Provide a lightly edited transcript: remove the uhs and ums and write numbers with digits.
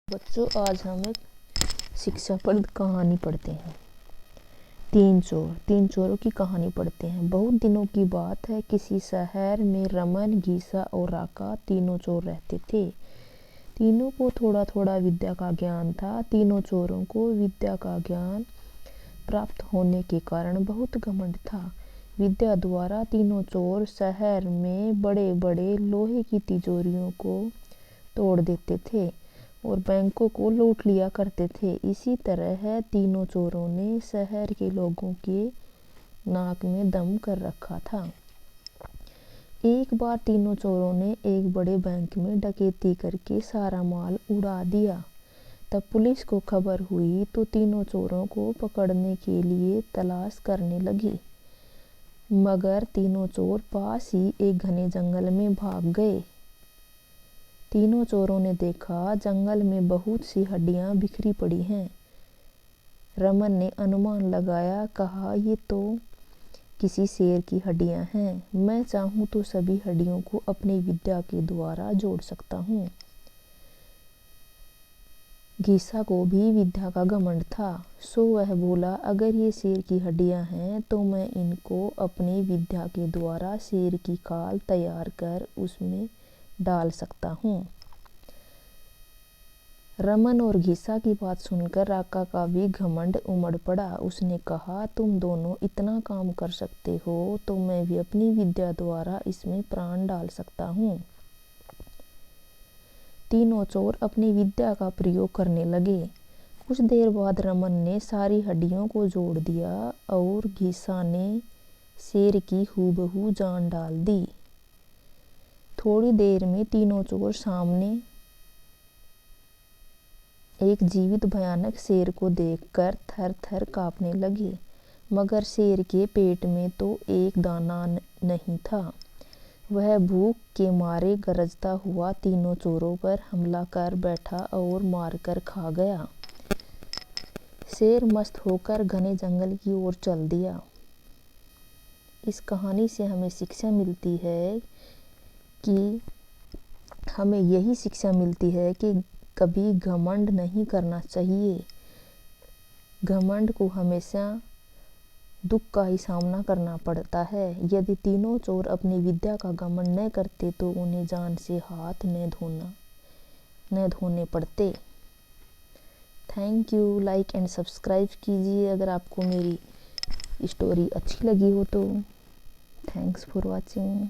बच्चों, आज हम एक शिक्षाप्रद कहानी पढ़ते हैं। तीन चोरों की कहानी पढ़ते हैं। बहुत दिनों की बात है, किसी शहर में रमन, गीसा और राका तीनों चोर रहते थे। तीनों को थोड़ा थोड़ा विद्या का ज्ञान था। तीनों चोरों को विद्या का ज्ञान प्राप्त होने के कारण बहुत घमंड था। विद्या द्वारा तीनों चोर शहर में बड़े बड़े लोहे की तिजोरियों को तोड़ देते थे और बैंकों को लूट लिया करते थे। इसी तरह तीनों चोरों ने शहर के लोगों के नाक में दम कर रखा था। एक बार तीनों चोरों ने एक बड़े बैंक में डकैती करके सारा माल उड़ा दिया। तब पुलिस को खबर हुई तो तीनों चोरों को पकड़ने के लिए तलाश करने लगी, मगर तीनों चोर पास ही एक घने जंगल में भाग गए। तीनों चोरों ने देखा जंगल में बहुत सी हड्डियां बिखरी पड़ी हैं। रमन ने अनुमान लगाया, कहा, ये तो किसी शेर की हड्डियां हैं। मैं चाहूं तो सभी हड्डियों को अपनी विद्या के द्वारा जोड़ सकता हूँ। गीसा को भी विद्या का घमंड था, सो वह बोला, अगर ये शेर की हड्डियां हैं तो मैं इनको अपनी विद्या के द्वारा शेर की खाल तैयार कर उसमें डाल सकता हूँ। रमन और गीसा की बात सुनकर राका का भी घमंड उमड़ पड़ा। उसने कहा, तुम दोनों इतना काम कर सकते हो तो मैं भी अपनी विद्या द्वारा इसमें प्राण डाल सकता हूँ। तीनों चोर अपनी विद्या का प्रयोग करने लगे। कुछ देर बाद रमन ने सारी हड्डियों को जोड़ दिया और गीसा ने शेर की हूबहू जान डाल दी। थोड़ी देर में तीनों चोर सामने एक जीवित भयानक शेर को देखकर थर थर कांपने लगे, मगर शेर के पेट में तो एक दाना नहीं था। वह भूख के मारे गरजता हुआ तीनों चोरों पर हमला कर बैठा और मारकर खा गया। शेर मस्त होकर घने जंगल की ओर चल दिया। इस कहानी से हमें शिक्षा मिलती है कि हमें यही शिक्षा मिलती है कि कभी घमंड नहीं करना चाहिए। घमंड को हमेशा दुख का ही सामना करना पड़ता है। यदि तीनों चोर अपनी विद्या का घमंड न करते तो उन्हें जान से हाथ न धोने पड़ते। Thank you. Like and subscribe कीजिए अगर आपको मेरी स्टोरी अच्छी लगी हो तो। Thanks for watching.